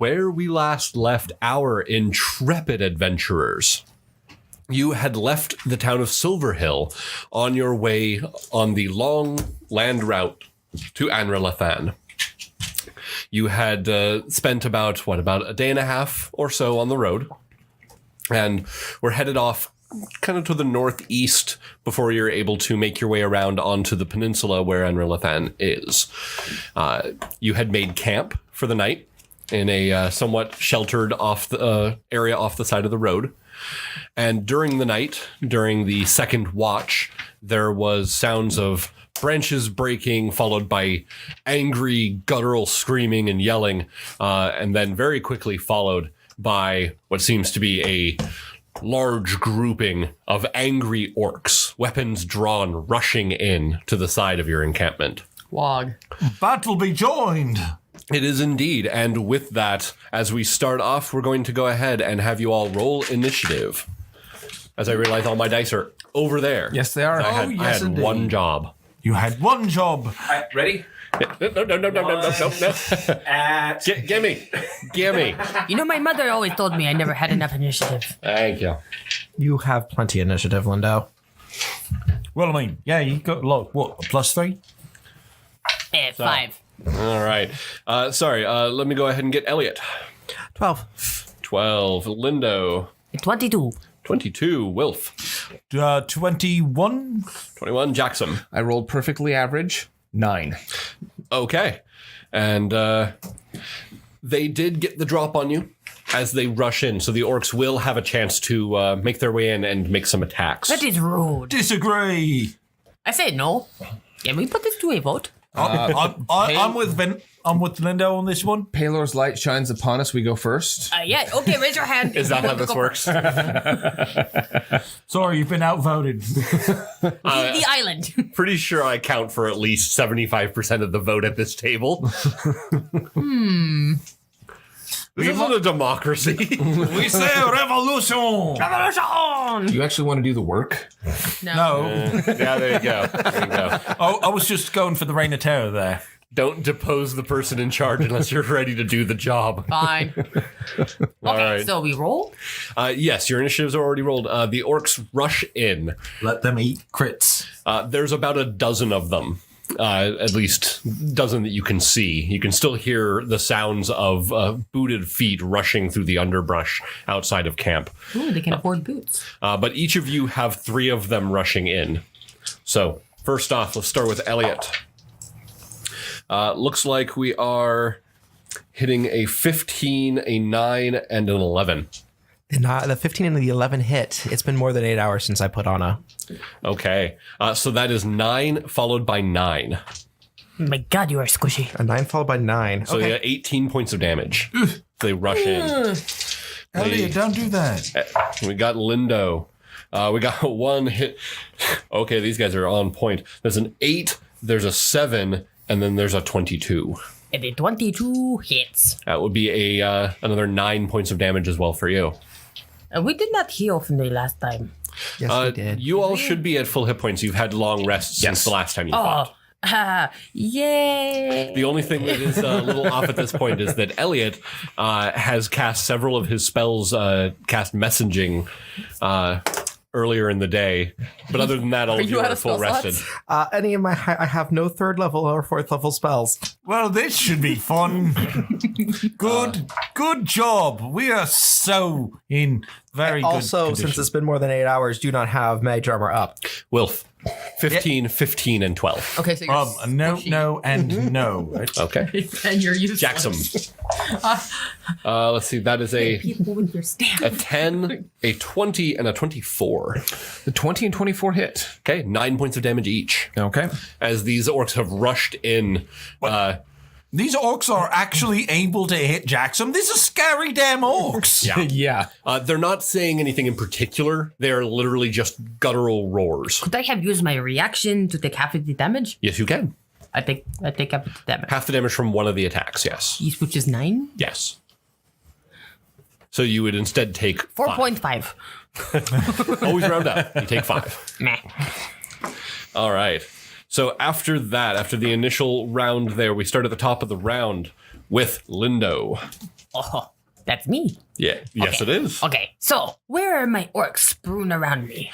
where we last left our intrepid adventurers. You had left the town of Silverhill on your way on the long land route to Anra'Lathan. You had spent about a day and a half or so on the road, and were headed off kind of to the northeast before you're able to make your way around onto the peninsula where Anra'Lathan is. You had made camp for the night in a somewhat sheltered area off the side of the road. And during the night, during the second watch, there was sounds of branches breaking, followed by angry, guttural screaming and yelling, and then very quickly followed by what seems to be a large grouping of angry orcs, weapons drawn, rushing in to the side of your encampment. Wog. Battle be joined. It is indeed, and with that, as we start off, we're going to go ahead and have you all roll initiative. As I realize all my dice are over there. Yes, they are. I had one job. You had one job. Ready? No. Gimme. You know, my mother always told me I never had enough initiative. Thank you. You have plenty of initiative, Lindo. Well, I mean, yeah, you got what, +3? 5. All right. Let me go ahead and get Elliot. 12. 12. Lindo. 22. 22. Wilf. 21. 21. Jaxom. I rolled perfectly average. 9. Okay. And they did get the drop on you as they rush in, so the orcs will have a chance to make their way in and make some attacks. That is rude. Disagree. I say no. Can we put this to a vote? I'm with Lindo on this one. Palor's light shines upon us. We go first. Yeah. Okay, raise your hand. Is that how this works? Sorry, you've been outvoted. The island. Pretty sure I count for at least 75% of the vote at this table. This isn't a democracy. We say revolution. Revolution! Do you actually want to do the work? No. Yeah, there you go. I was just going for the reign of terror there. Don't depose the person in charge unless you're ready to do the job. Fine. All right. So we roll? Yes, your initiatives are already rolled. The orcs rush in. Let them eat crits. There's about a dozen of them. At least dozen that you can see. You can still hear the sounds of booted feet rushing through the underbrush outside of camp. Ooh, they can afford boots. But each of you have 3 of them rushing in. So first off, let's start with Elliot. Looks like we are hitting a 15, a 9, and an 11. The 15 and the 11 hit. It's been more than 8 hours since I put on a... Okay. So that is 9 followed by 9. Oh my God, you are squishy. A 9 followed by 9. So okay. they got 18 points of damage. They rush in. Elliot, don't do that. We got Lindo. We got 1 hit. Okay, these guys are on point. There's an 8, there's a 7, and then there's a 22. And the 22 hits. That would be another 9 points of damage as well for you. We did not heal from the last time. Yes, we did. You all should be at full hit points. You've had long rests since the last time you fought. Yay! The only thing that is a little off at this point is that Elliot has cast several of his spells, cast messaging earlier in the day. But other than that, all of you are full rested. Any of my... I have no 3rd level or 4th level spells. Well, this should be fun. Good job. We are so in very good Also, condition. since it's been more than 8 hours, do not have mage armor up. Wilf, 15, 15, and 12. Okay, so you're no, and no. Right? Okay. and you're useless. Jaxom. Let's see. That is a 10, a 20, and a 24. The 20 and 24 hit. Okay, 9 points of damage each. Okay. As these orcs have rushed in. These orcs are actually able to hit Jaxom. These are scary damn orcs. Yeah. They're not saying anything in particular. They are literally just guttural roars. Could I have used my reaction to take half of the damage? Yes, you can. I take half of the damage. Half the damage from one of the attacks, yes. Which is 9? Yes. So you would instead take 4.5. Always round up. You take 5. Meh. All right. So after that, after the initial round there, we start at the top of the round with Lindo. Oh, that's me. Yeah. Yes, it is. Okay, so where are my orcs strewn around me?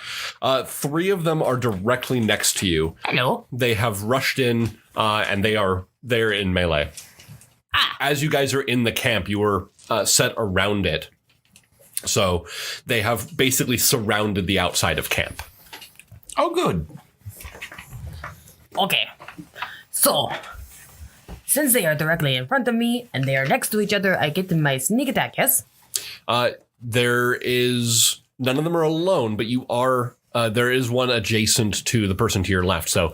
3 of them are directly next to you. Hello. They have rushed in, and they're in melee. As you guys are in the camp, you are set around it. So they have basically surrounded the outside of camp. Oh, good. Okay, so since they are directly in front of me and they are next to each other, I get my sneak attack, yes? There is none of them are alone, but you are. There is one adjacent to the person to your left. So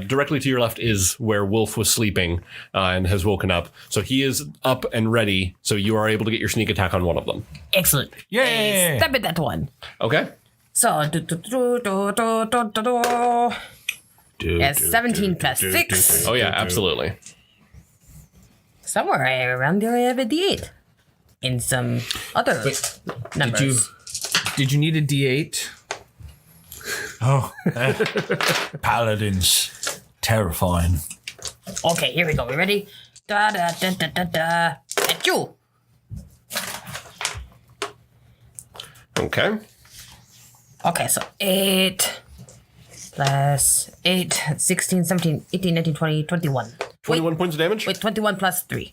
directly to your left is where Wilf was sleeping and has woken up. So he is up and ready. So you are able to get your sneak attack on one of them. Excellent. Yeah. Step at that one. Okay. So, yes, 17 plus 6. Oh, yeah, absolutely. Somewhere around there I have a D8. In some other numbers. Did you need a D8? Oh, Paladins. Terrifying. Okay, here we go. We ready? Da da da da da da. At you. Okay. Okay, so 8 plus 8, 16, 17, 18, 19, 20, 21. 21 points of damage? Wait, 21 plus 3.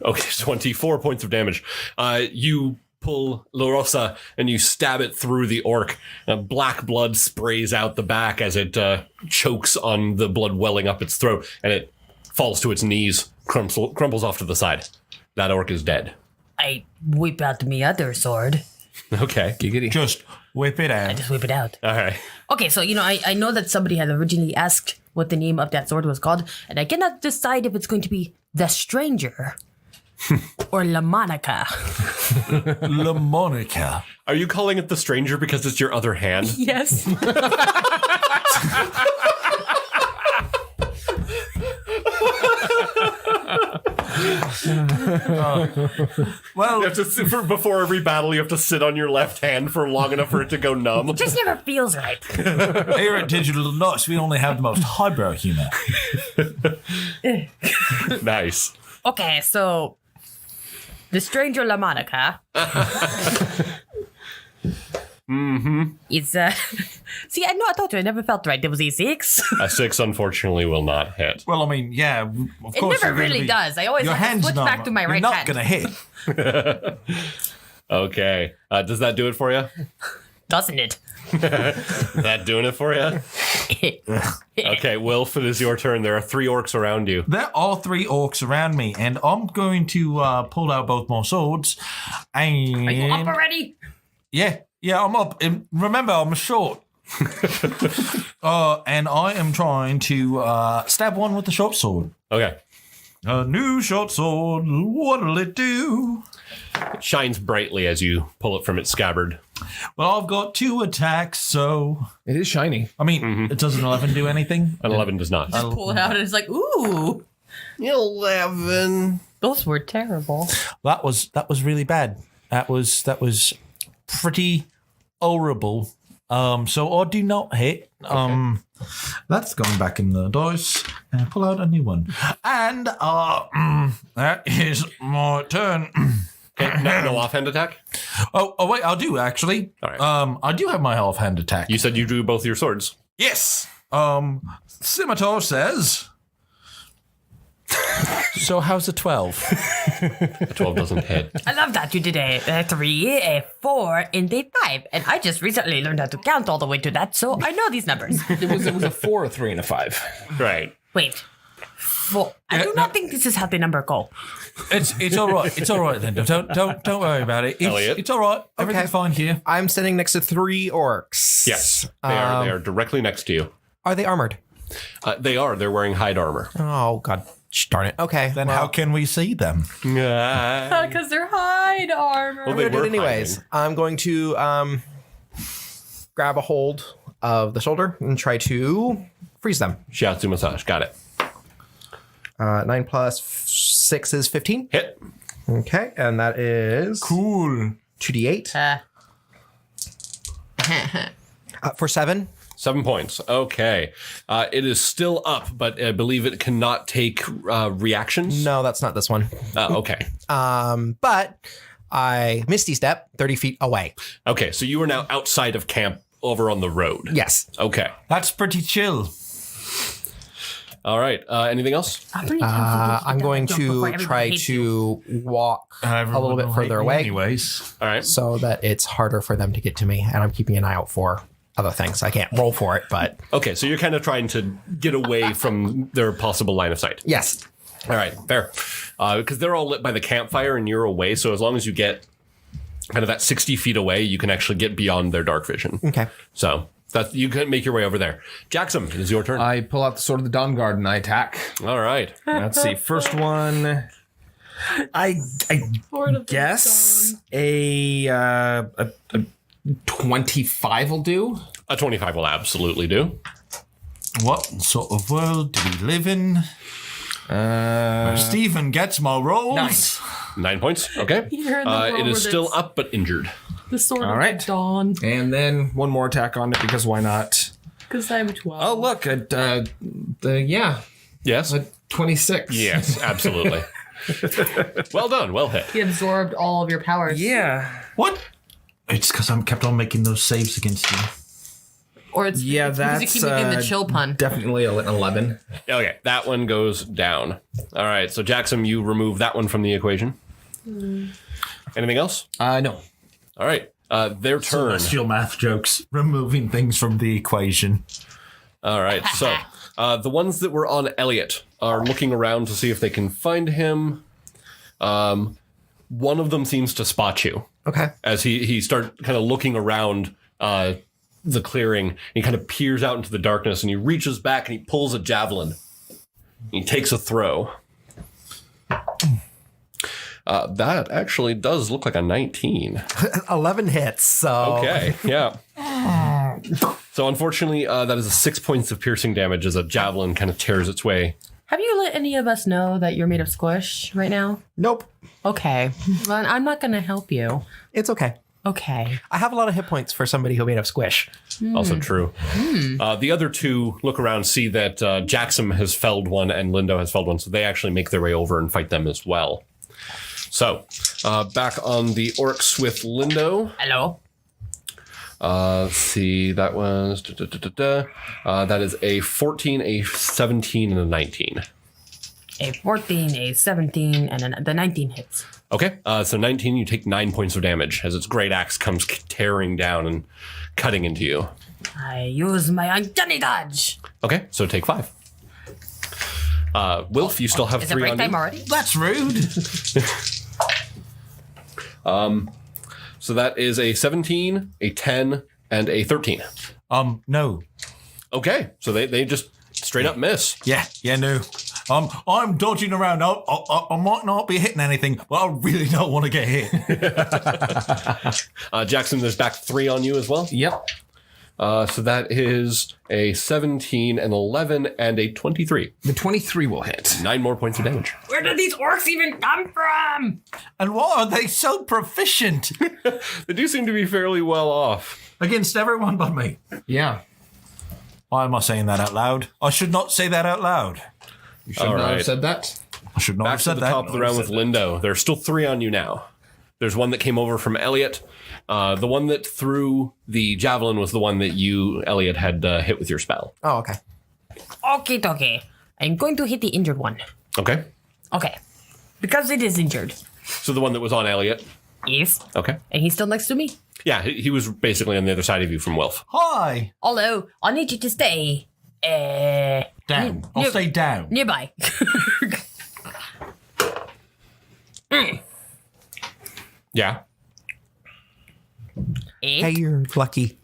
Okay, 24 points of damage. You pull La Rosa and you stab it through the orc. Black blood sprays out the back as it chokes on the blood welling up its throat, and it falls to its knees, crumbles off to the side. That orc is dead. I whip out my other sword. Okay. Giggity. Just whip it out. Just whip it out. All right. Okay, so, I know that somebody had originally asked what the name of that sword was called, and I cannot decide if it's going to be The Stranger or La Monica. La Monica. Are you calling it the stranger because it's your other hand? Yes. Well, You have to before every battle, you have to sit on your left hand for long enough for it to go numb. Just never feels right. here at Digital Nuts, we only have the most highbrow humor. Nice. Okay, so The Stranger La Monica. It's see, I told you I never felt right. There was a 6. A 6 unfortunately will not hit. Well, I mean, yeah, of It course. never you're gonna really be- does. I always Your have to hand's switch numb. back to my You're right not hand. gonna hit. Okay. Does that do it for you? Doesn't it? Is that doing it for you? Okay, Wilf, it is your turn. There are 3 orcs around you. There are 3 orcs around me, and I'm going to pull out both my swords. And Are you up already? yeah, I'm up. And remember, I'm short. And I am trying to stab one with the short sword. Okay. A new short sword, what'll it do? It shines brightly as you pull it from its scabbard. Well, I've got 2 attacks, so... It is shiny. I mean, it doesn't 11 do anything? An 11 does not. Pull it out and it's like, ooh, 11. those were terrible. That was really bad. That was pretty horrible. So I do not hit. That's going back in the dice and pull out a new one. And that is my turn. Okay, no offhand attack? Oh wait, I do actually. All right. I do have my offhand attack. You said you drew both your swords. Yes. Scimitar says. So how's a 12? A 12 doesn't hit. I love that you did a 3, a 4, and a 5. And I just recently learned how to count all the way to that, so I know these numbers. It was a 4, a 3, and a 5. Right. Wait. 4. I do not think this is how the number go. It's all right. It's all right then. Don't worry about it. Elliot? It's all right. Everything's fine here. I'm sitting next to 3 orcs. Yes. They are directly next to you. Are they armored? They are. They're wearing hide armor. Oh, God darn it. Okay. Then how can we see them? Because they're hide armor. Well, I'm they going to do were it anyways. hiding. I'm going to grab a hold of the shoulder and try to freeze them. Shiatsu massage. Got it. 9 plus 6 is 15. Hit. Okay, and that is Cool. 2d8. For 7. 7 points. Okay. It is still up, but I believe it cannot take reactions. No, that's not this one. Okay. But I Misty Step 30 feet away. Okay, so you are now outside of camp over on the road. Yes. Okay. That's pretty chill. All right. Anything else? I'm going to try to walk a little bit further away. Anyways. All right. So that it's harder for them to get to me. And I'm keeping an eye out for other things. I can't roll for it, but... Okay, so you're kind of trying to get away from their possible line of sight. Yes. All right, fair. Because they're all lit by the campfire and you're away, so as long as you get kind of that 60 feet away, you can actually get beyond their dark vision. Okay. So that you can make your way over there. Jaxom, it is your turn. I pull out the Sword of the Dawn Guard and I attack. All right. Let's see. First one. I guess a 25 will do. A 25 will absolutely do. What sort of world do we live in? Where Stephen gets more rolls. 9 points. Okay. You're in the world it is where still it's- up but injured. The sword All of right. the dawn. And then one more attack on it because why not? Because I'm 12. Oh, look. Yes. 26. Yes, absolutely. Well done. Well hit. He absorbed all of your powers. Yeah. What? It's because I'm kept on making those saves against you. Or it's Yeah, because you that's keep making the chill pun. definitely an 11. Okay, that one goes down. All right, so Jaxom, you remove that one from the equation. Anything else? No. All right, their turn. Celestial math jokes. Removing things from the equation. All right, so the ones that were on Elliot are looking around to see if they can find him. One of them seems to spot you Okay. as he starts kind of looking around the clearing. He kind of peers out into the darkness and he reaches back and he pulls a javelin. He takes a throw. That actually does look like a 19. 11 hits, so... Okay, yeah. So unfortunately, that is a 6 points of piercing damage as a javelin kind of tears its way. Have you let any of us know that you're made of squish right now? Nope. Okay. Well, I'm not going to help you. It's okay. Okay. I have a lot of hit points for somebody who made of squish. Also true. The other two look around, see that Jaxom has felled one and Lindo has felled one, so they actually make their way over and fight them as well. So, back on the orcs with Lindo. Hello. Let's see, that was... that is a 14, a 17, and a 19. A 14, a 17, and the 19 hits. Okay, so 19, you take 9 points of damage as its great axe comes tearing down and cutting into you. I use my uncanny dodge. Okay, so take 5. Wilf, you still have Is it 3 break on time you. already? That's rude. So that is a 17, a 10, and a 13. No. Okay, so they just straight up miss. Yeah, no. I'm dodging around. I might not be hitting anything, but I really don't want to get hit. Jaxom, there's back 3 on you as well. Yep. So that is a 17, an 11, and a 23. The 23 will hit. 9 more points of damage. Where did these orcs even come from? And why are they so proficient They do seem to be fairly well off. against everyone but me? Yeah. Why am I saying that out loud? I should not say that out loud. You should All not right. have said that. I should not Back have to said the that. top of the round with Lindo. There's still 3 on you now. There's one that came over from Elliot. The one that threw the javelin was the one that you, Elliot, had hit with your spell. Oh, okay. Okay. I'm going to hit the injured one. Okay. Okay. Because it is injured. So the one that was on Elliot. Yes. Okay. And he's still next to me. Yeah, he was basically on the other side of you from Wilf. Hi. Although, I need you to stay Down. I'll stay down. nearby. Yeah. Hey, you're lucky.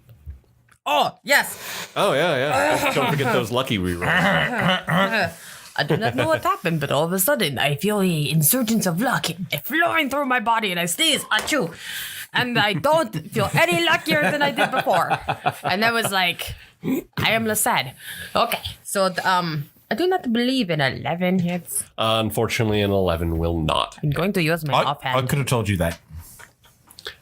Oh, yes. Oh, yeah. Don't forget those lucky rerolls. I do not know what happened, but all of a sudden I feel a insurgence of luck flowing through my body and I sneeze, achoo. And I don't feel any luckier than I did before. And I was like, I am less sad. Okay, so I do not believe in 11 hits. Unfortunately, an 11 will not. I'm going to use my I offhand. could have told you that.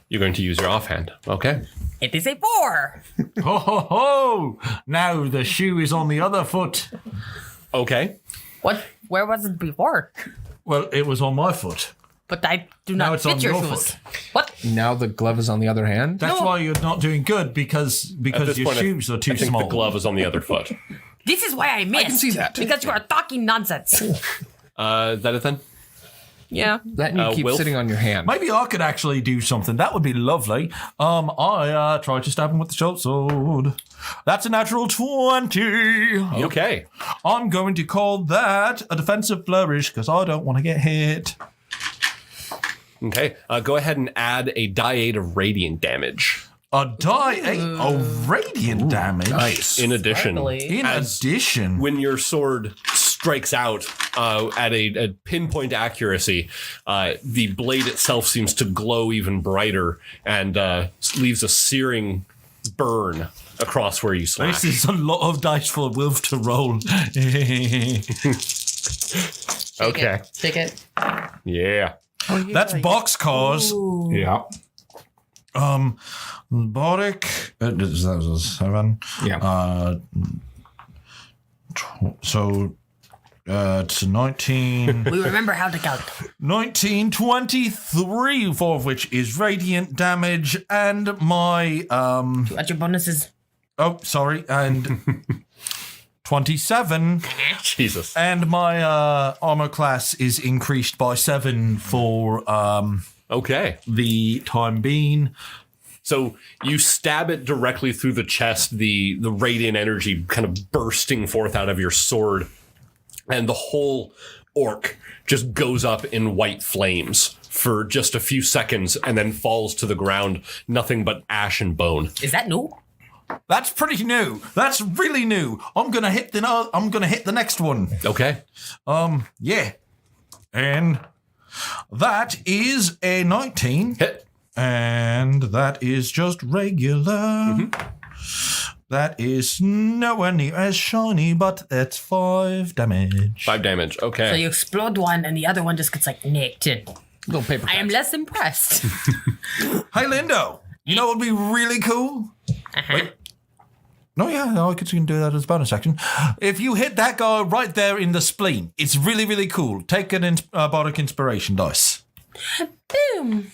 You're going to use your offhand. Okay. It is a 4. Ho ho ho! Now the shoe is on the other foot. Okay. What? Where was it before? Well, it was on my foot. But I do Now not it's fit on your your shoes. foot. What? Now the glove is on the other hand. That's No. why you're not doing good because At this your point, shoes are too I think small. the glove is on the other foot. This is why I missed. I can see that. Because you are talking nonsense. Is that it then? Yeah. That you keep Wilf? sitting on your hand. Maybe I could actually do something. That would be lovely. I tried to stab him with the short sword. That's a natural 20. Okay. I'm going to call that a defensive flourish because I don't want to get hit. Okay. Go ahead and add a die 8 of radiant damage. A die 8 of radiant damage. Nice. In addition, In addition. when your sword strikes out at a pinpoint accuracy, the blade itself seems to glow even brighter and leaves a searing burn across where you slash. This is a lot of dice for Wilf to roll. Okay. Take it. Yeah. That's boxcars. Yeah. Boric. That was a 7. Yeah. So it's 19. We remember how to count. 1923, 4 of which is radiant damage, and my At your bonuses. oh, sorry, and 27, Jesus. and my armor class is increased by 7 for Okay. the time being. So you stab it directly through the chest, the radiant energy kind of bursting forth out of your sword, and the whole orc just goes up in white flames for just a few seconds and then falls to the ground, nothing but ash and bone. Is that new? That's pretty new. That's really new. I'm gonna hit the next one. Okay. Yeah, and that is a 19. Hit. And that is just regular. That is nowhere near as shiny, but that's 5 damage. 5 damage. Okay. So you explode one and the other one just gets like nicked. Little paper. I am less impressed. Hey, Lindo, you know what would be really cool? Wait. No, yeah, I can do that as a bonus action. If you hit that guy right there in the spleen, it's really, really cool. Take an bardic inspiration dice. Boom.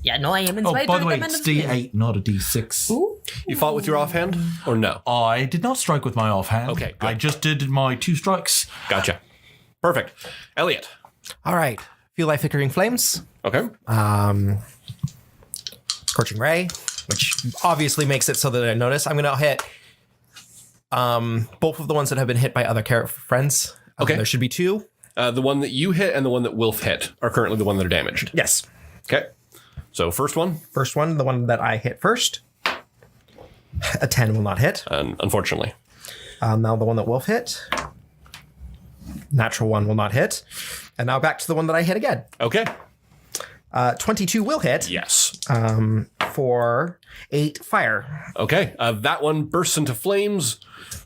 Yeah, no, I am Oh, inspired. by the way, it's D8, not a D6. Ooh. You fought with your offhand or no? I did not strike with my offhand. Okay, good. I just did my 2 strikes. Gotcha. Perfect. Elliot. All right. Feel like flickering flames. Okay. Scorching ray, which obviously makes it so that I notice. I'm going to hit both of the ones that have been hit by other friends. Okay. There should be 2. The one that you hit and the one that Wilf hit are currently the one that are damaged. Yes. Okay. So first one, First one, the one that I hit first. A 10 will not hit. unfortunately. Now the one that Wilf hit. Natural 1 will not hit. And now back to the one that I hit again. Okay. 22 will hit Yes. for 8 fire. Okay. That one bursts into flames,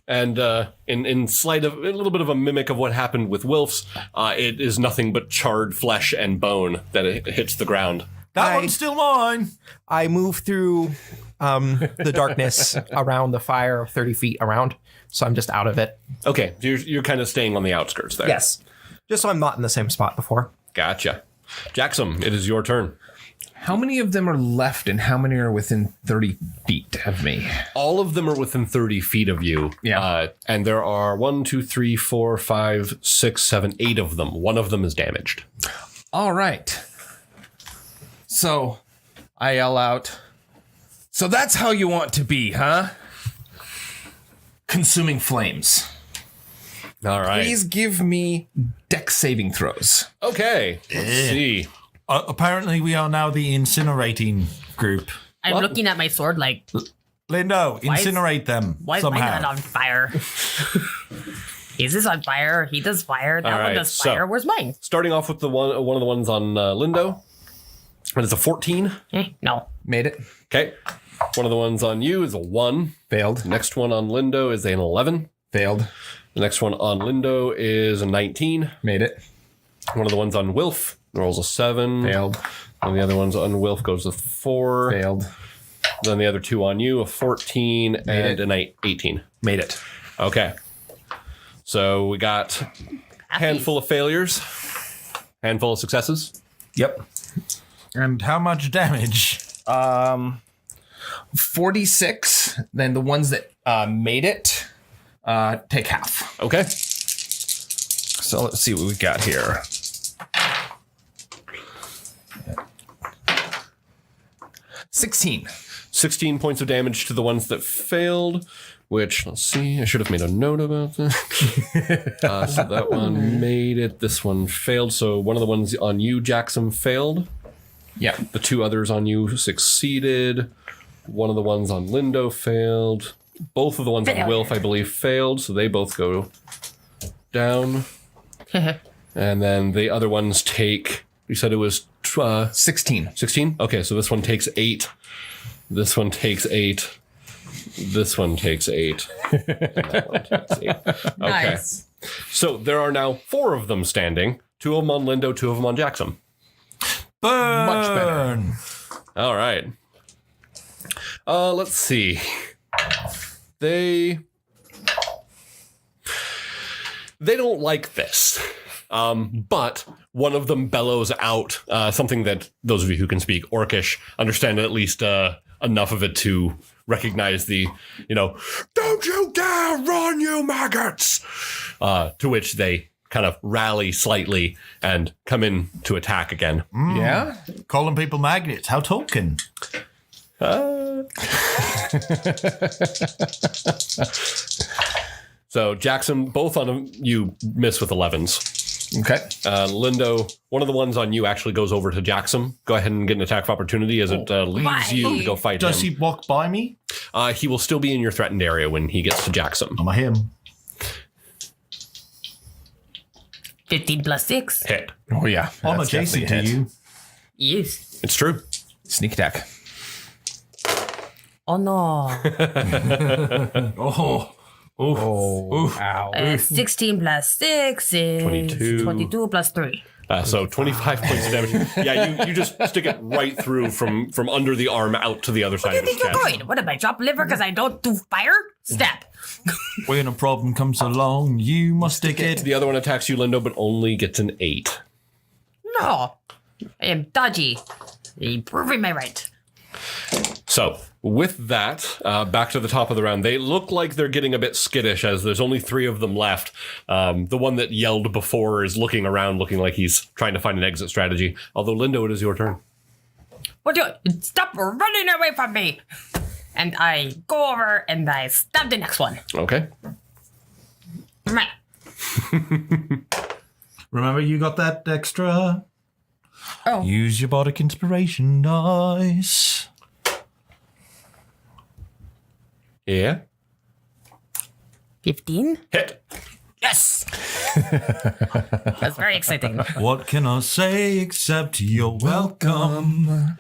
and in slight of a little bit of a mimic of what happened with Wilf's, it is nothing but charred flesh and bone that it hits the ground. That one's still mine. I move through the darkness around the fire 30 feet around. So I'm just out of it. Okay. So you're kind of staying on the outskirts there. Yes. Just so I'm not in the same spot before. Gotcha. Jaxom, it is your turn. How many of them are left and how many are within 30 feet of me? All of them are within 30 feet of you. Yeah. And there are 1, 2, 3, 4, 5, 6, 7, 8 of them. One of them is damaged. All right. So I yell out, so that's how you want to be, huh? Consuming flames. All right. Please give me dex saving throws. Okay. Let's see. Apparently, we are now the incinerating group. I'm looking at my sword like, Lindo, Why is- incinerate them why is somehow. mine not on fire? Is this on fire? He does fire. That All one right, does so- fire. Where's mine? Starting off with one of the ones on Lindo. And it's a 14. No. Made it. Okay. One of the ones on you is a 1. Failed. Next one on Lindo is an 11. Failed. The next one on Lindo is a 19. Made it. One of the ones on Wilf rolls a 7. Failed. One of the other ones on Wilf goes with 4. Failed. Then the other 2 on you, a 14 and an 18. Made it. Okay. So we got handful of failures, handful of successes. Yep. And how much damage? 46. Then the ones that made it take half. Okay. So let's see what we got here. 16. 16 points of damage to the ones that failed, which, let's see, I should have made a note about that. So that one made it. This one failed. So one of the ones on you, Jaxom, failed. Yeah. The 2 others on you succeeded. One of the ones on Lindo failed. Both of the ones on Wilf, I believe, failed. So they both go down. And then the other ones take, you said it was 16. 16? Okay, so this one takes 8. This one takes 8. This one takes 8. And that one takes 8. Okay. Nice. So there are now 4 of them standing. 2 of them on Lindo, 2 of them on Jaxom. Burn! Much better. All right. Let's see. They don't like this. But one of them bellows out something that those of you who can speak Orcish understand at least enough of it to recognize the, don't you dare run, you maggots! To which they kind of rally slightly and come in to attack again. Yeah. Calling people maggots. How talking? So Jaxom, both on you miss with 11s. Okay. Lindo, one of the ones on you actually goes over to Jaxom. Go ahead and get an attack of opportunity as it leaves you to go fight Does him. he walk by me? He will still be in your threatened area when he gets to Jaxom. I'm a him. 15 plus 6. Hit. Oh, yeah. I'm That's adjacent to definitely a hit. you. Yes. It's true. Sneak attack. Oh no. Ow. 16 plus 6 is 22 plus 3. So 25 points of damage. Yeah, you just stick it right through from under the arm out to the other side Where of do his you think chest. you're going? What am I, drop liver because I don't do fire? Stab. When a problem comes along, you must stick it. The other one attacks you, Lindo, but only gets an 8. No. I am dodgy. Proving my right. So, with that, back to the top of the round, they look like they're getting a bit skittish as there's only 3 of them left. The one that yelled before is looking around, looking like he's trying to find an exit strategy. Although, Lindo, it is your turn. What do you... Stop running away from me. And I go over and I stab the next one. Okay. Meh. Remember, you got that extra? Oh. Use your bardic inspiration dice. Yeah. 15? Hit. Yes! That's very exciting. What can I say except you're welcome?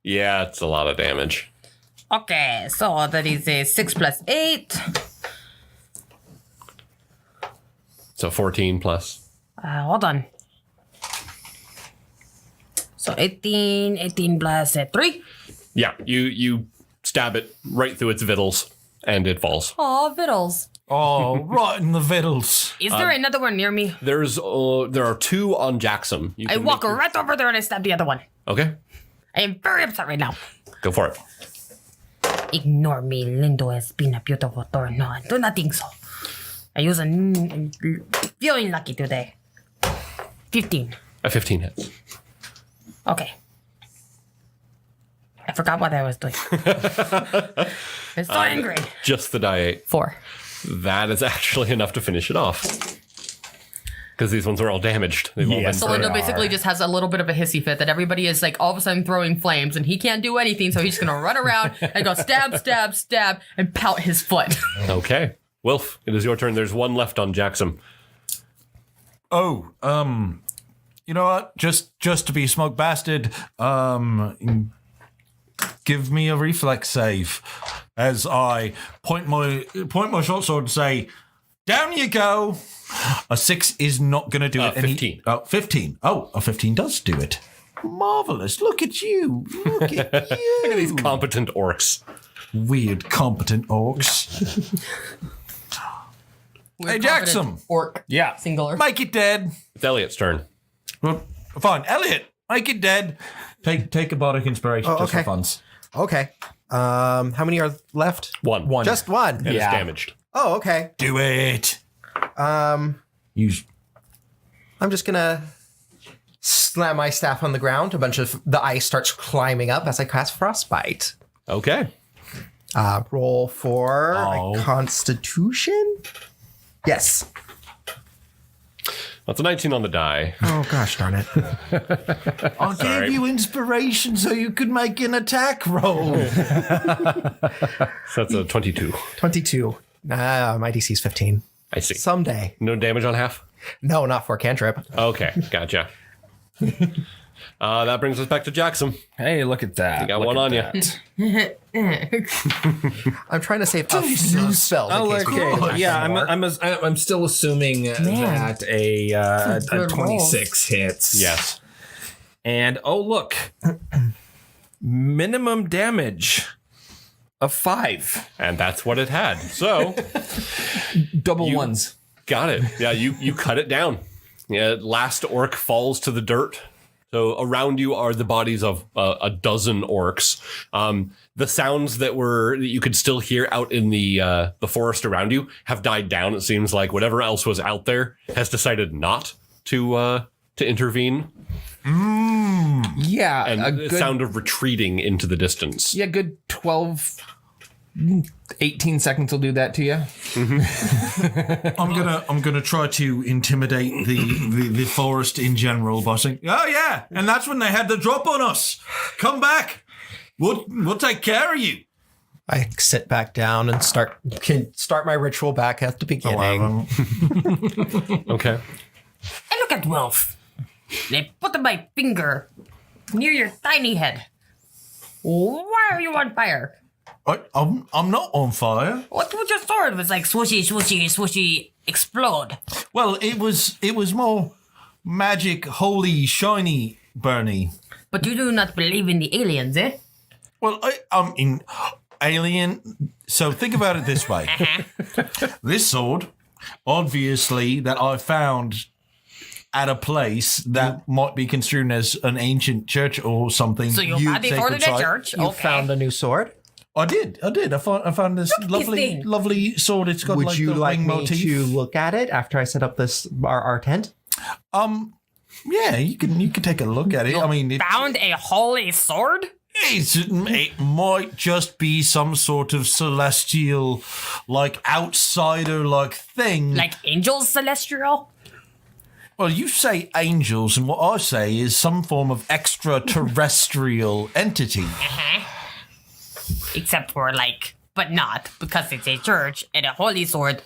Yeah, it's a lot of damage. Okay, so that is a 6 plus 8. So 14 plus. Hold on. So 18 plus 3. Yeah, you stab it right through its vittles, and it falls. Oh, vittles. Oh, right in the vittles. Is there another one near me? There are 2 on Jaxom. You I can walk make- right over there and I stab the other one. Okay, I am very upset right now. go for it. Ignore me, Lindo has been a beautiful Thorn. No, I do not think so. I use feeling lucky today. 15. A 15 hits. Okay. I forgot what I was doing. I'm so angry. Just the die 8. 4. That is actually enough to finish it off. Because these ones are all damaged. They've all been Yes. So burned. Lindo basically just has a little bit of a hissy fit that everybody is like all of a sudden throwing flames and he can't do anything, so he's just gonna run around and go stab, stab, stab, and pout his foot. Okay. Wilf, it is your turn. There's 1 left on Jaxom. Oh, you know what? Just to be a smoke bastard, give me a reflex save as I point my short sword and say, "Down you go." A 6 is not going to do it. 15. 15. Oh, a 15 does do it. Marvelous. Look at you. Look at you. Look at these competent orcs. Weird, competent orcs. Hey, Jaxom. Orc. Yeah. Singular. Make it dead. It's Elliot's turn. Well, fine. Elliot, make it dead. Take a bardic inspiration just okay. for funs. Okay. How many are left? One. Just one. And it's damaged. Oh, okay. Do it. Use. I'm just gonna slam my staff on the ground. A bunch of the ice starts climbing up as I cast Frostbite. Okay. Roll for Oh. a Constitution. Yes. That's a 19 on the die. Oh gosh, darn it. I gave you inspiration so you could make an attack roll. So that's a 22. 22. My DC is 15. I see. Someday. No damage on half? No, not for a cantrip. Okay, gotcha. That brings us back to Jaxom. Hey, look at that. You got Look one at on that. I'm trying to save a few spells. Oh, in case we okay. get Yeah, more. I'm still assuming that a good 26 hits. Yes. And oh, look. Minimum damage of 5. And that's what it had. So, Double ones. got it. Yeah, you cut it down. Yeah, last orc falls to the dirt. So around you are the bodies of a dozen orcs. The sounds that you could still hear out in the forest around you have died down. It seems like whatever else was out there has decided not to intervene. Yeah, And a the good sound of retreating into the distance. Yeah, good 12 18 seconds will do that to you. I'm gonna try to intimidate the forest in general by saying, "Oh yeah, and that's when they had the drop on us. Come back. We'll take care of you." I sit back down and start my ritual back at the beginning. Okay. And look at Wilf. They put my finger near your tiny head. Why are you on fire? I'm not on fire. What with your sword was like swooshy, swooshy, swooshy, explode. Well, it was more magic, holy, shiny, burny. But you do not believe in the aliens, eh? Well, I'm in alien. So think about it this way: this sword, obviously, that I found at a place that might be construed as an ancient church or something. So you found the sword in the church? You Okay. found a new sword? I did. I found this thing. lovely sword. It's got Would like you the like wing me motif. to look at it after I set up our tent? Yeah, you can take a look at it. I mean, Found a holy sword? it might just be some sort of celestial, like outsider, like thing. Like angels celestial? Well, you say angels, and what I say is some form of extraterrestrial entity. Except for but not, because it's a church and a holy sword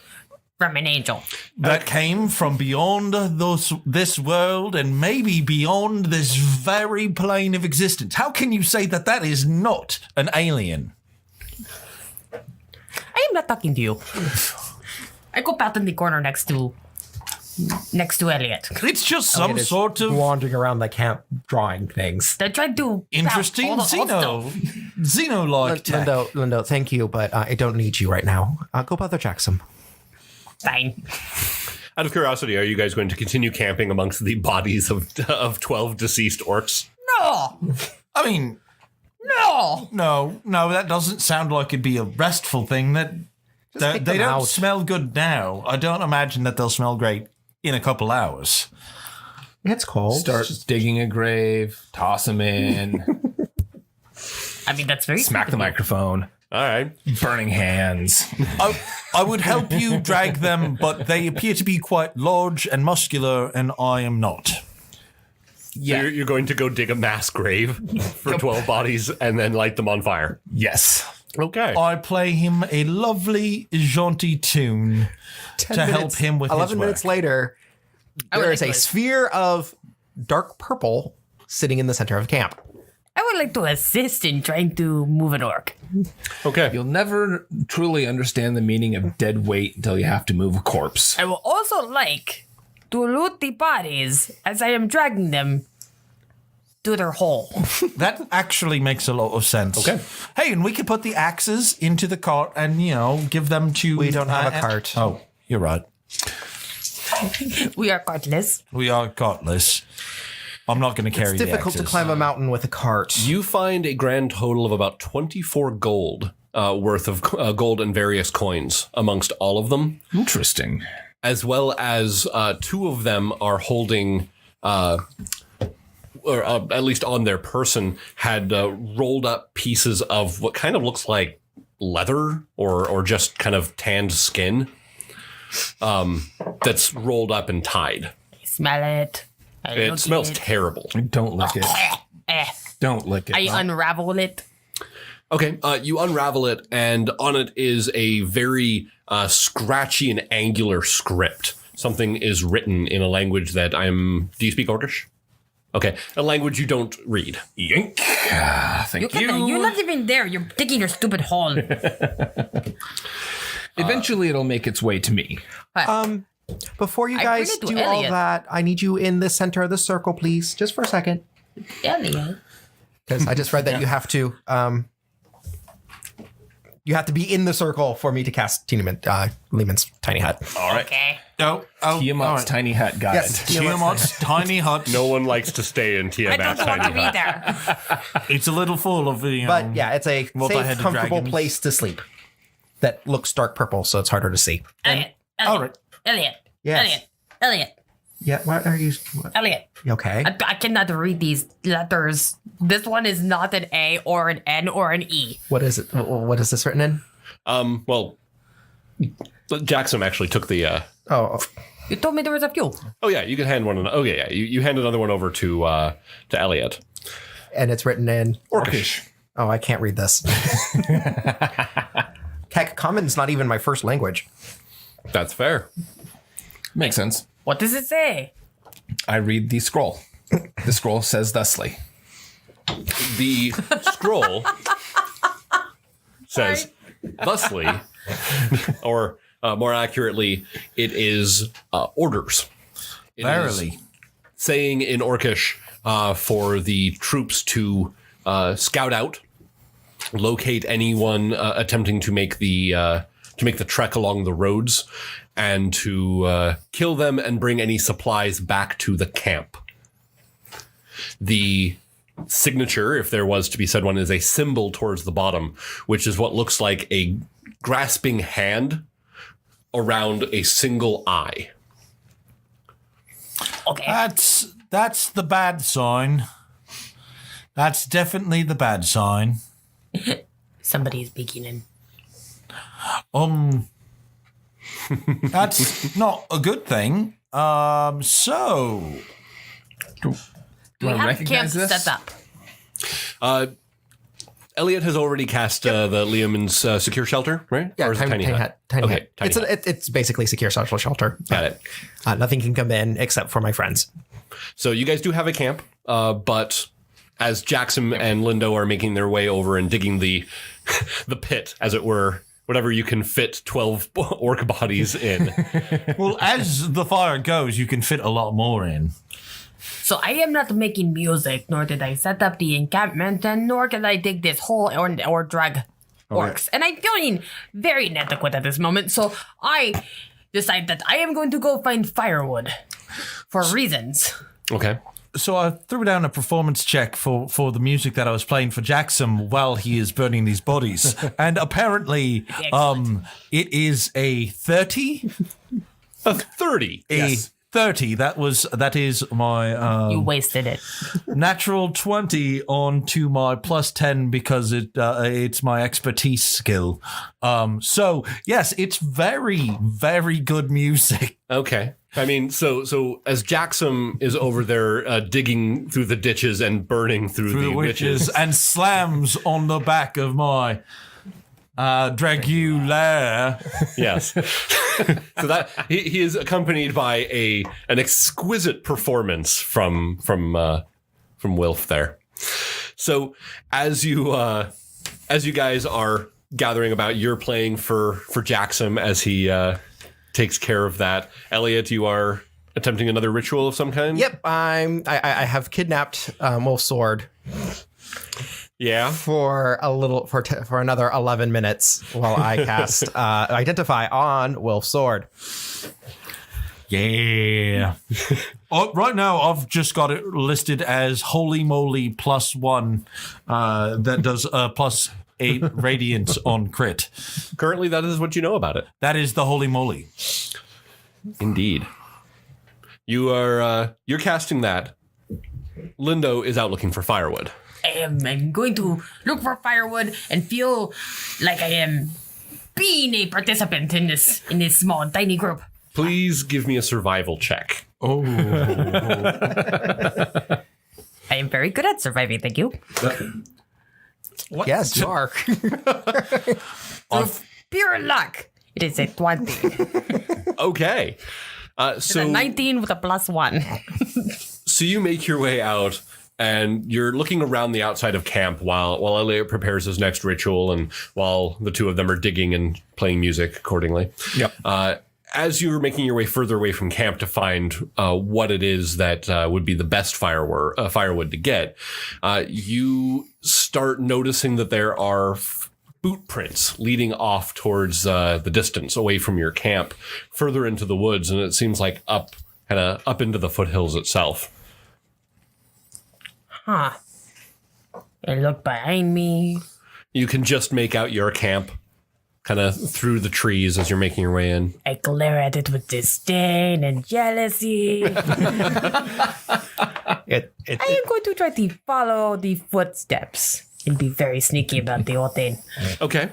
from an angel. That came from beyond this world and maybe beyond this very plane of existence. How can you say that is not an alien? I am not talking to you. I go out in the corner next to Elliot. It's just some It is sort of wandering around the camp drawing things. They're trying to interesting all the old stuff. Xeno-like tech. Lindo, thank you, but I don't need you right now. Go bother Jaxom. Fine. Out of curiosity, are you guys going to continue camping amongst the bodies of 12 deceased orcs? No! I mean, No! no, that doesn't sound like it'd be a restful thing. They take don't them out. smell good now. I don't imagine that they'll smell great in a couple hours. It's cold. Start digging a grave, toss him in, I mean, that's very smack the microphone, All right. burning hands. I would help you drag them, but they appear to be quite large and muscular, and I am not. So you're going to go dig a mass grave for 12 bodies and then light them on fire. Yes. Okay. I play him a lovely, jaunty tune to help him with 11 his minutes work. later, would there is like a to- sphere of dark purple sitting in the center of camp. I would like to assist in trying to move an orc. Okay. You'll never truly understand the meaning of dead weight until you have to move a corpse. I will also like to loot the bodies as I am dragging them through their hole. That actually makes a lot of sense. Okay. Hey, and we could put the axes into the cart and, give them to... We don't have a cart. Oh, you're right. We are cartless. We are cartless. I'm not going to carry It's the difficult to axes. climb a mountain with a cart. You find a grand total of about 24 gold worth of gold and various coins amongst all of them, Interesting. as well as 2 of them are holding, or at least on their person, had rolled up pieces of what kind of looks like leather or just kind of tanned skin that's rolled up and tied. Smell it. It smells terrible. Don't lick it. Don't lick it. I unravel it. Okay, you unravel it, and on it is a very scratchy and angular script. Something is written in a language that I'm... Do you speak Orcish? Okay, a language you don't read. Yank. Thank you. You're not even there. You're digging your stupid hole. Eventually, it'll make its way to me. Before you I guys bring it to do all Elliot. that, I need you in the center of the circle, please, just for a second. Elliot. Because I just read that you have to be in the circle for me to cast Lehman's tiny hut. All right. Okay. Tiamat's tiny hat guide. Yes, Tiamat's tiny hut. No one likes to stay in I Tiamat's don't want to tiny be hut. there. It's a little full of the... But yeah, it's a safe, multi-headed comfortable dragons. place to sleep that looks dark purple, so it's harder to see. Elliot. All right. Elliot. Yes. Elliot. Yeah, what are you? What? Elliot. Okay. I cannot read these letters. This one is not an A or an N or an E. What is it? What is this written in? Well, Jaxom actually took the... Oh, You told me there was a few. Oh, yeah, you can hand one... Oh, yeah. You hand another one over to Elliot. and it's written in Orcish. Oh, I can't read this. Heck, Common's not even my first language. That's fair. Makes sense. What does it say? I read the scroll. The scroll says thusly. The scroll says thusly, or more accurately, it is orders. It is Verily. saying in Orcish for the troops to scout out, locate anyone attempting to make the trek along the roads, and to kill them and bring any supplies back to the camp. The signature, if there was to be said one, is a symbol towards the bottom, which is what looks like a grasping hand around a single eye. Okay. That's the bad sign. That's definitely the bad sign. Somebody is beginning. That's not a good thing. So Do we wanna have recognize camp this? set up? Elliot has already cast the Liamon's secure shelter, right? Yeah, Or is it tiny hut. Tiny okay, hut. tiny hut. It's basically secure social shelter. Got it. Nothing can come in except for my friends. So you guys do have a camp, but as Jaxom and Lindo are making their way over and digging the the pit, as it were, whatever you can fit 12 orc bodies in. well, as the fire goes, you can fit a lot more in. So I am not making music, nor did I set up the encampment, and nor can I dig this hole or drag orcs. And I'm feeling very inadequate at this moment, so I decide that I am going to go find firewood for reasons. Okay. So I threw down a performance check for the music that I was playing for Jaxom while he is burning these bodies. And apparently, it is a 30. A 30. Yes. 30. That is my You wasted it. natural 20 onto my plus 10 because it's my expertise skill. So yes, it's very, very good music. Okay. I mean, so as Jaxom is over there digging through the ditches and burning through the witches. and slams on the back of my Dragulaire. Yes. So that he is accompanied by an exquisite performance from Wilf there. So as you guys are gathering about, you're playing for Jaxom as he takes care of that. Elliot, you are attempting another ritual of some kind? Yep, I have kidnapped Wolf's sword Yeah. for for another 11 minutes while I cast Identify on Wolf's sword. Yeah. Right now, I've just got it listed as Holy Moly +1 that does +8 radiant on crit. Currently, that is what you know about it. That is the Holy Moly. Indeed. You are you're casting that. Lindo is out looking for firewood. I'm going to look for firewood and feel like I am being a participant in this small, tiny group. Please give me a survival check. Oh. I am very good at surviving, thank you. What? Yes, you are. Pure luck. It is a 20. Okay. It's a 19 with a +1. So you make your way out, and you're looking around the outside of camp while Elliot prepares his next ritual, and while the two of them are digging and playing music accordingly. Yep. As you're making your way further away from camp to find what it is that would be the best firewood to get, you start noticing that there are boot prints leading off towards the distance, away from your camp, further into the woods, and it seems like up into the foothills itself. Huh. I look behind me. You can just make out your camp kind of through the trees as you're making your way in. I glare at it with disdain and jealousy. I am going to try to follow the footsteps and be very sneaky about the whole thing. Okay.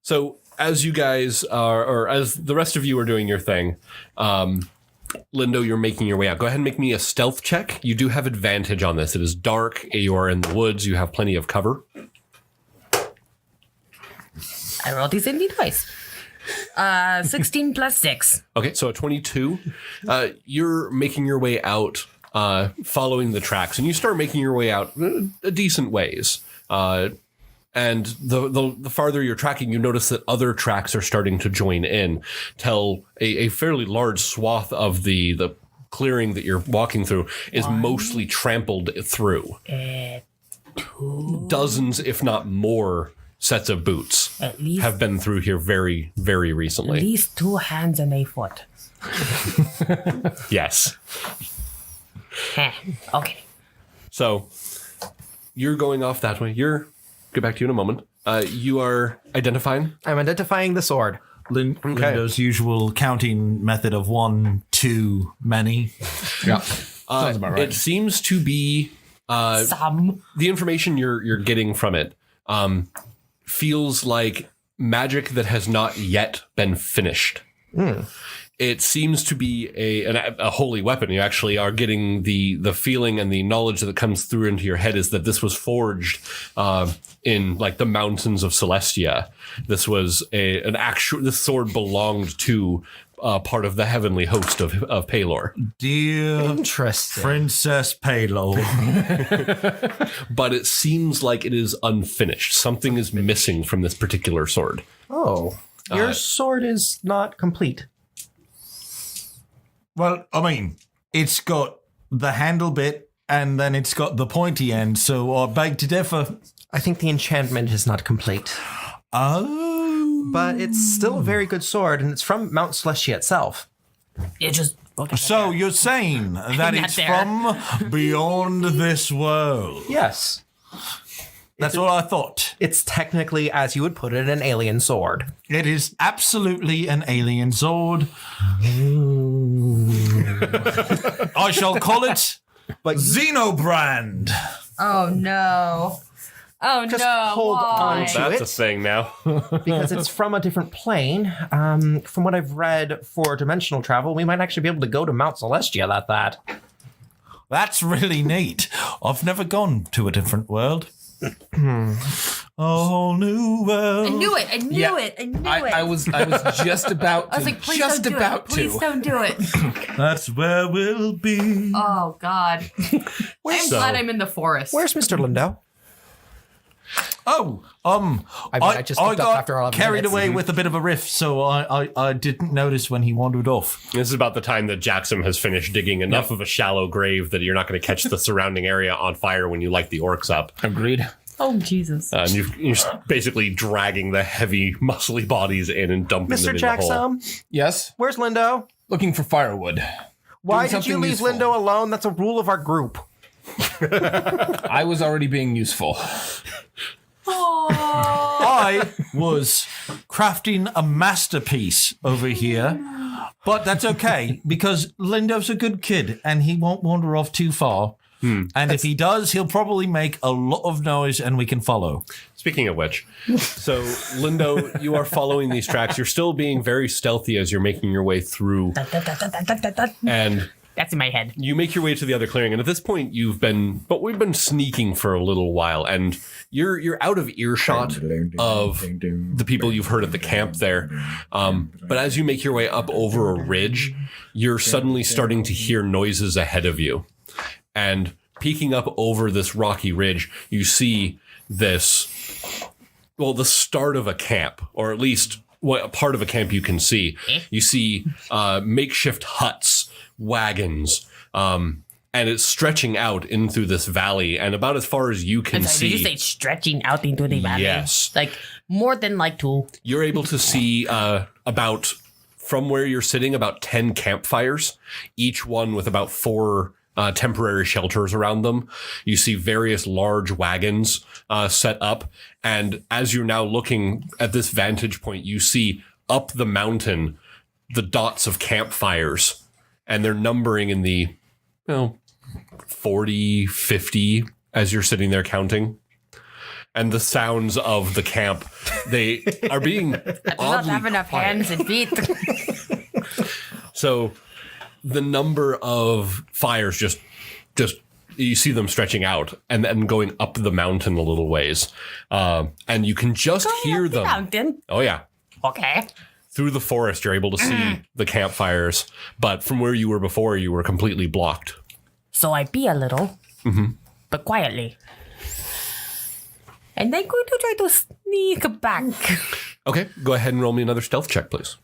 So as you guys are, or as the rest of you are doing your thing, Lindo, you're making your way out. Go ahead and make me a stealth check. You do have advantage on this. It is dark. You are in the woods. You have plenty of cover. I rolled these in twice. 16 plus 6. Okay, so a 22. You're making your way out, following the tracks, and you start making your way out a decent ways. And the farther you're tracking, you notice that other tracks are starting to join in, till a fairly large swath of the clearing that you're walking through is mostly trampled through. Dozens, if not more, sets of boots At least have been through here very, very recently. At least 2 hands and a foot. Yes. Okay. So you're going off that way. Get back to you in a moment. You are identifying. I'm identifying the sword. Lindo's usual counting method of 1, 2, many. Yeah. Sounds about right. It seems to be Some. the information you're getting from it feels like magic that has not yet been finished. It seems to be a holy weapon. You actually are getting the feeling and the knowledge that comes through into your head is that this was forged in like the mountains of Celestia. This was this sword belonged to part of the heavenly host of Palor. Dear Interesting. Princess Palo. But it seems like it is unfinished. Something is missing from this particular sword. Oh, your sword is not complete. Well, I mean, it's got the handle bit and then it's got the pointy end, so I beg to differ. I think the enchantment is not complete. Oh. But it's still a very good sword, and it's from Mount Celestia itself. It just. So you're saying that Not it's there. from beyond this world? Yes. That's what I thought. It's technically, as you would put it, an alien sword. It is absolutely an alien sword. I shall call it Xenobrand. Oh no. Oh Just no. hold why? on to That's it. a thing now. Because it's from a different plane. From what I've read for dimensional travel, we might actually be able to go to Mount Celestia at that. That's really neat. I've never gone to a different world. A whole new world. I knew it. I knew it. I knew it. I was just about to. I was like, please just don't do about it. Please to. don't do it. That's where we'll be. Oh God. I'm glad I'm in the forest. Where's Mr. Lindo? Oh, I just looked up after all got of carried minutes. away with a bit of a riff, so I didn't notice when he wandered off. This is about the time that Jaxom has finished digging enough of a shallow grave that you're not going to catch the surrounding area on fire when you light the orcs up. Agreed. Oh, Jesus. And you're basically dragging the heavy, muscly bodies in and dumping them Mr. in the hole. Jaxom, Yes. where's Lindo? Looking for firewood. Why Doing did you something leave useful. Lindo alone? That's a rule of our group. I was already being useful. I was crafting a masterpiece over here, but that's okay because Lindo's a good kid and he won't wander off too far. And if he does, he'll probably make a lot of noise and we can follow. Speaking of which, so Lindo, you are following these tracks. You're still being very stealthy as you're making your way through. And That's in my head. you make your way to the other clearing. And at this point, we've been sneaking for a little while. And you're out of earshot of the people you've heard at the camp there. But as you make your way up over a ridge, you're suddenly starting to hear noises ahead of you. And peeking up over this rocky ridge, you see this, well, the start of a camp, or at least what a part of a camp you can see. You see makeshift huts, wagons, and it's stretching out in through this valley, and about as far as you can see. Did you say stretching out into the valley? Yes. Like more than like 2. You're able to see about, from where you're sitting, about 10 campfires, each one with about 4 temporary shelters around them. You see various large wagons set up. And as you're now looking at this vantage point, you see up the mountain the dots of campfires. And they're numbering in the 40, 50 as you're sitting there counting. And the sounds of the camp, they are being I do not oddly have enough quiet. hands and feet. So the number of fires just you see them stretching out and then going up the mountain a little ways. And you can just hear them. Mountain. Oh, yeah. Okay. Through the forest, you're able to see the campfires. But from where you were before, you were completely blocked. So I pee a little, but quietly. And I'm going to try to sneak back. Okay, go ahead and roll me another stealth check, please.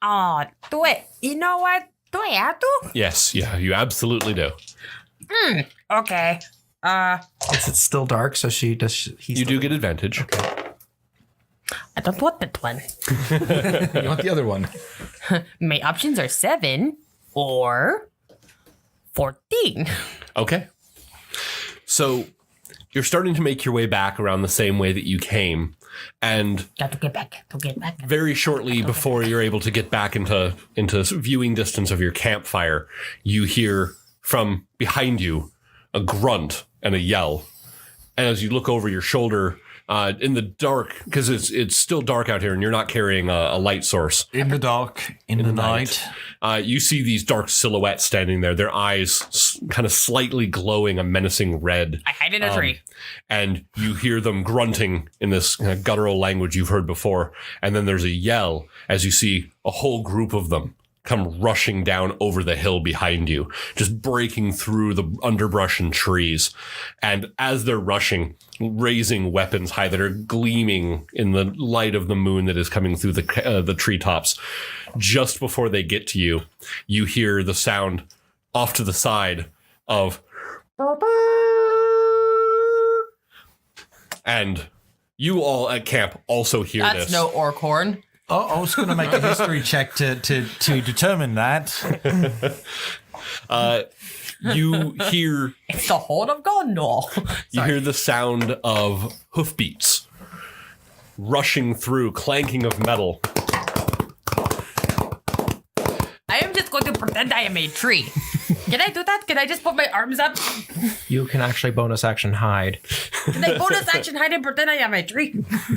Do it. You know what? Do I have to? Yes, yeah, you absolutely do. Okay. Is it still dark? So he You do get advantage. I don't want that one. You want the other one? My options are 7 or 14. Okay. So you're starting to make your way back around the same way that you came. And Got to get back. To get back. very shortly before you're able to get back into viewing distance of your campfire, you hear from behind you a grunt and a yell. And as you look over your shoulder, in the dark, because it's still dark out here and you're not carrying a light source, In the dark, in the night. you see these dark silhouettes standing there, their eyes kind of slightly glowing a menacing red. I hide in a tree. And you hear them grunting in this kind of guttural language you've heard before. And then there's a yell as you see a whole group of them come rushing down over the hill behind you, just breaking through the underbrush and trees. And as they're rushing, raising weapons high that are gleaming in the light of the moon that is coming through the treetops, just before they get to you, you hear the sound off to the side of... And you all at camp also hear That's this. no orc horn. Oh, I was going to make a history check to determine that. You hear It's the horn of Gondor. you hear the sound of hoofbeats rushing through, clanking of metal. I am just going to pretend I am a tree. Can I do that? Can I just put my arms up? You can actually bonus action hide. Can I bonus action hide and pretend I am a tree?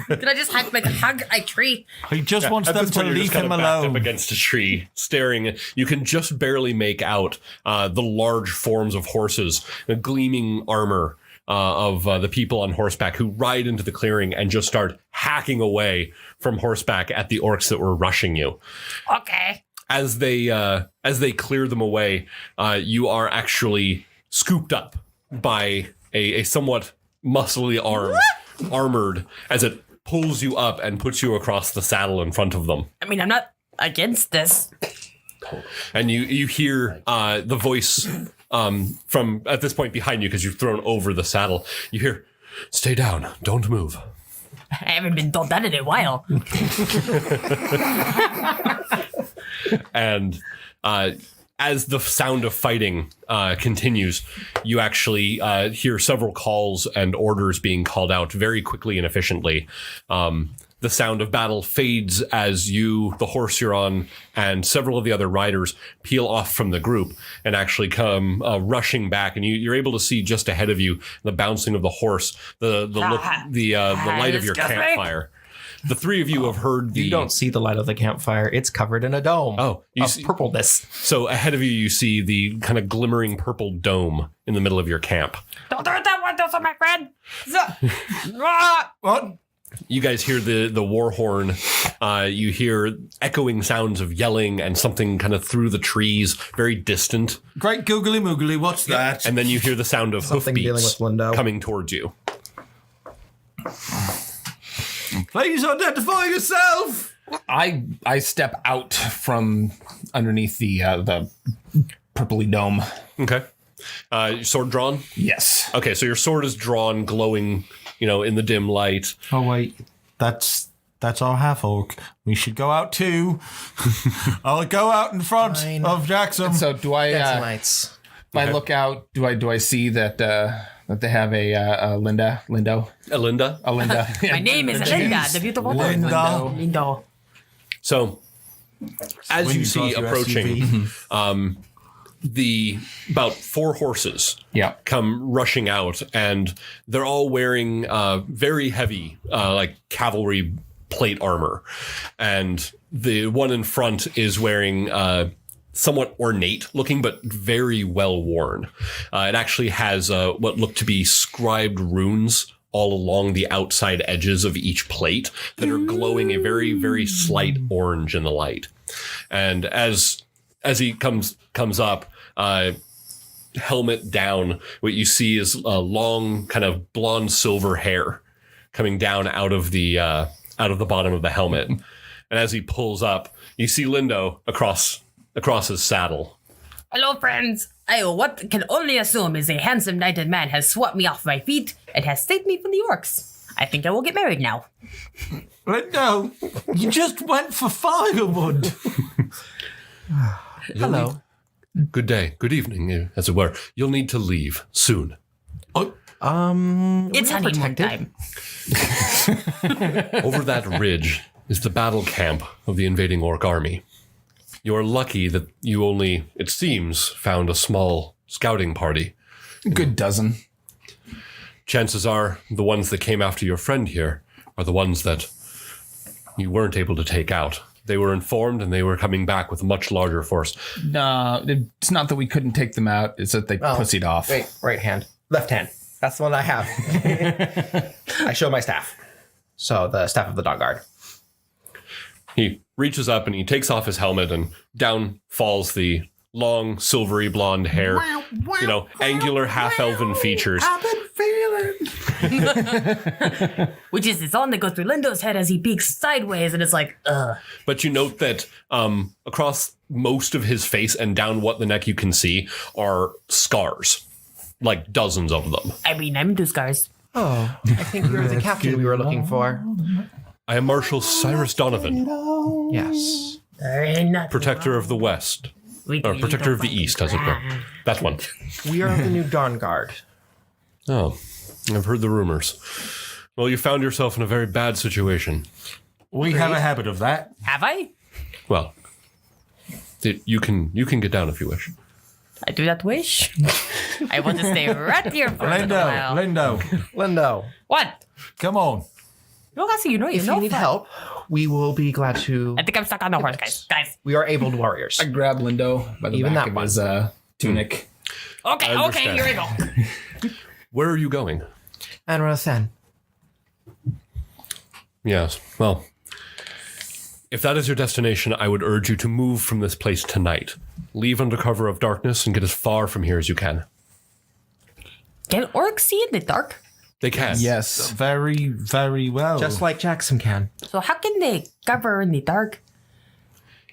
Can I just hug a tree? He just wants At them this to point, you're leave just kind him of backed up alone. against a tree, staring. You can just barely make out the large forms of horses, the gleaming armor of the people on horseback who ride into the clearing and just start hacking away from horseback at the orcs that were rushing you. Okay. As they clear them away, you are actually scooped up by a somewhat muscly arm armored as it pulls you up and puts you across the saddle in front of them. I mean, I'm not against this. And you hear the voice from at this point behind you because you've thrown over the saddle. You hear, "Stay down, don't move." I haven't been told that in a while. And as the sound of fighting continues, you actually hear several calls and orders being called out very quickly and efficiently. The sound of battle fades as you, the horse you're on, and several of the other riders peel off from the group and actually come rushing back. And you're able to see just ahead of you the bouncing of the horse, the light of your campfire. The three of you have heard the... You don't see the light of the campfire. It's covered in a dome Oh, you of see, purpleness. so ahead of you, you see the kind of glimmering purple dome in the middle of your camp. Don't hurt that one, those are my friend. What? You guys hear the war horn. You hear echoing sounds of yelling and something kind of through the trees, very distant. Great googly moogly, what's that? And then you hear the sound of Something dealing hoofbeats with Lindo. coming towards you. Please identify yourself. I step out from underneath the purpley dome. Okay. Your sword drawn? Yes. Okay, so your sword is drawn, glowing, in the dim light. Oh wait, that's our Half-Orc. We should go out too. I'll go out in front Fine. of Jaxom. So do I? Lights. If I look out, do I see that that they have a Lindo? Linda? A Linda. My name is Linda, the beautiful one. Linda. Lindo. So, as When you you see cross your approaching, the about 4 horses Yeah. come rushing out, and they're all wearing very heavy, like cavalry plate armor. And the one in front is wearing somewhat ornate looking, but very well worn. It actually has what look to be scribed runes all along the outside edges of each plate that are glowing a very, very slight orange in the light. And as he comes up, helmet down, what you see is a long kind of blonde silver hair coming down out of the bottom of the helmet. And as he pulls up, you see Lindo across his saddle. Hello, friends. What can only assume is a handsome knighted man has swept me off my feet and has saved me from the orcs. I think I will get married now. No, you just went for firewood. Hello. Good day, good evening, as it were. You'll need to leave soon. Oh, It's honeymoon time. Over that ridge is the battle camp of the invading orc army. You are lucky that you only, it seems, found a small scouting party. Good dozen. Chances are the ones that came after your friend here are the ones that you weren't able to take out. They were informed and they were coming back with a much larger force. No, it's not that we couldn't take them out. It's that they pussied off. Wait, right hand. Left hand. That's the one I have. I show my staff. So the staff of the dog guard. He reaches up and he takes off his helmet, and down falls the long, silvery blonde hair. Angular half-elven features. Which is the song that goes through Lindo's head as he peeks sideways, and it's like, ugh. But you note that across most of his face and down what the neck you can see are scars. Like dozens of them. I mean, I'm into scars. Oh, I think you're the captain we were looking for. I am Marshal Cyrus Donovan, Yes. protector of the West. Or protector of the East, as it were. That one. We are the new Dawn Guard. Oh, I've heard the rumors. Well, you found yourself in a very bad situation. we have a habit of that. Have I? Well, you can get down if you wish. I do not wish. I want to stay right here for a little while. Lindo, What? Come on. You know, if you need help, we will be glad to. I think I'm stuck on the horse, guys. Guys. We are abled warriors. I grab Lindo by the Even back that of one. his tunic. Okay, understand. here we go. Where are you going? Anra'Lathan. Yes, well, if that is your destination, I would urge you to move from this place tonight. Leave under cover of darkness and get as far from here as you can. Can orcs see in the dark? They can. Yes. Very, very well. Just like Jaxom can. So how can they cover in the dark?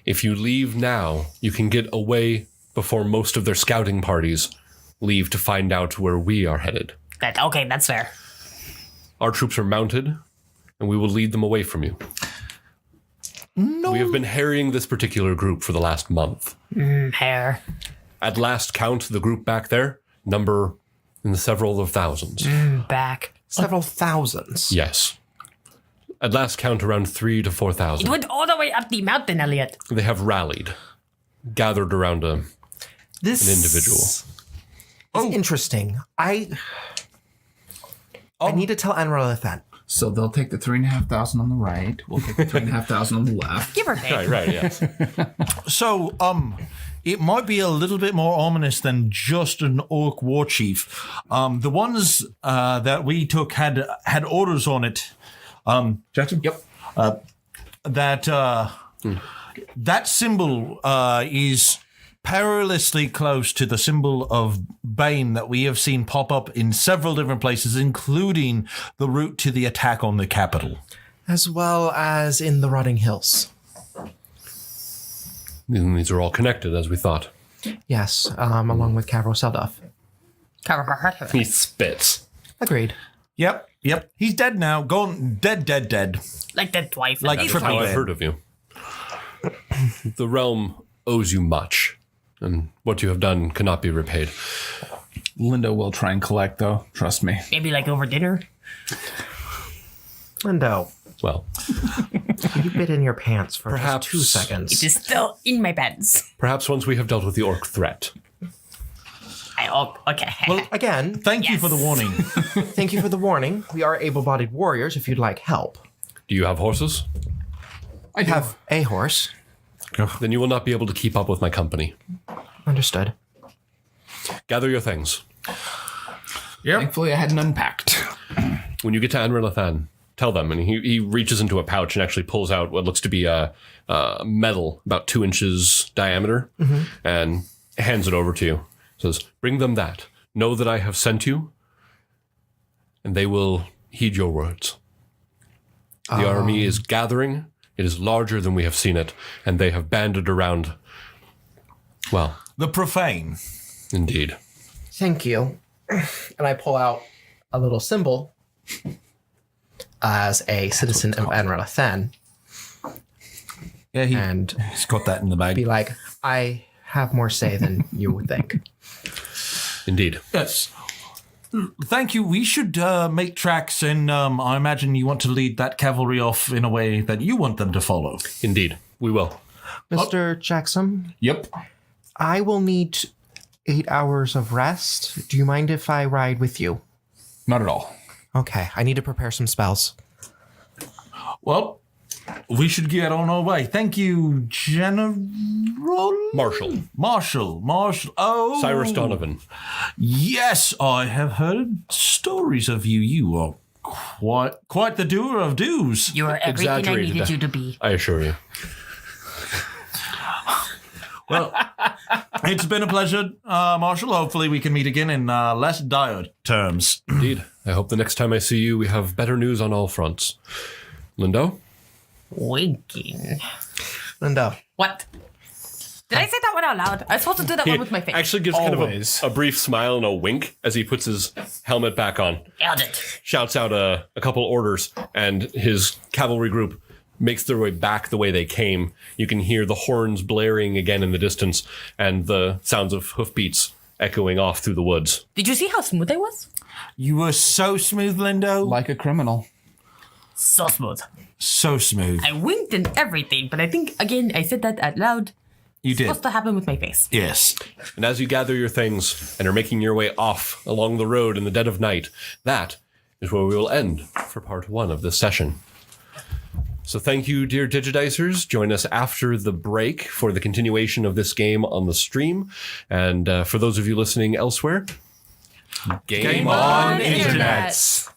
If you leave now, you can get away before most of their scouting parties leave to find out where we are headed. Okay, that's fair. Our troops are mounted, and we will lead them away from you. No. We have been harrying this particular group for the last month. Hair. At last count, the group back there number in the several of thousands. Back. Several thousands. Yes. At last count, around 3,000 to 4,000. It went all the way up the mountain, Elliot. They have rallied, gathered around an individual. It's interesting. I need to tell Anra'Lathan. So they'll take the 3,500 on the right. We'll take the 3,500 on the left. Give or take. Right, yes. So, it might be a little bit more ominous than just an orc war chief. The ones that we took had orders on it. Jackson? Yep. That symbol is perilously close to the symbol of Bane that we have seen pop up in several different places, including the route to the attack on the capital. As well as in the Rotting Hills. And these are all connected, as we thought. Yes, along with Cavro Seldoff. He spits. Agreed. Yep. He's dead now. Gone. Dead. Like that twice. Like That's triple how I've dead. heard of you. The realm owes you much, and what you have done cannot be repaid. Lindo will try and collect, though. Trust me. Maybe like over dinner. Lindo, Well, you bit in your pants for Perhaps- just 2 seconds. It is still in my pants. perhaps once we have dealt with the orc threat. Okay. Well, Again, thank you for the warning. thank you for the warning. We are able-bodied warriors if you'd like help. Do you have horses? I have a horse. Then you will not be able to keep up with my company. Understood. Gather your things. Thankfully, I hadn't unpacked. When you get to Anra'Lathan, tell them. And he reaches into a pouch and actually pulls out what looks to be a metal about 2 inches diameter and hands it over to you. Says, bring them that. Know that I have sent you, and they will heed your words. The army is gathering. It is larger than we have seen it, and they have banded around. Well, The profane. indeed. Thank you. And I pull out a little symbol as a citizen of Anra'Lathan Yeah, and he's got that in the bag. be like, I have more say than you would think. Indeed. Yes. Thank you. We should make tracks, and I imagine you want to lead that cavalry off in a way that you want them to follow. Indeed. We will. Mr. Jaxom, Yep. I will need 8 hours of rest. Do you mind if I ride with you? Not at all. Okay, I need to prepare some spells. Well, we should get on our way. Thank you, General Marshal. Marshal. Oh, Cyrus Donovan. Yes, I have heard stories of you. You are quite the doer of do's. You are everything I Exaggerated. needed you to be. I assure you. Well, it's been a pleasure, Marshal. Hopefully we can meet again in less dire terms. Indeed. I hope the next time I see you, we have better news on all fronts. Lindo? Winking. Lindo, What? Did I say that one out loud? I was supposed to do that one with my face. Actually gives Always. kind of a brief smile and a wink as he puts his helmet back on. Nailed it. Shouts out a couple orders, and his cavalry group makes their way back the way they came. You can hear the horns blaring again in the distance and the sounds of hoofbeats echoing off through the woods. Did you see how smooth I was? You were so smooth, Lindo. Like a criminal. So smooth. So smooth. I winked and everything, but I think, again, I said that out loud. You did. Supposed to happen with my face. Yes. And as you gather your things and are making your way off along the road in the dead of night, that is where we will end for part 1 of this session. So thank you, dear Digidicers. Join us after the break for the continuation of this game on the stream. And for those of you listening elsewhere, game on, on, Internet. Internets.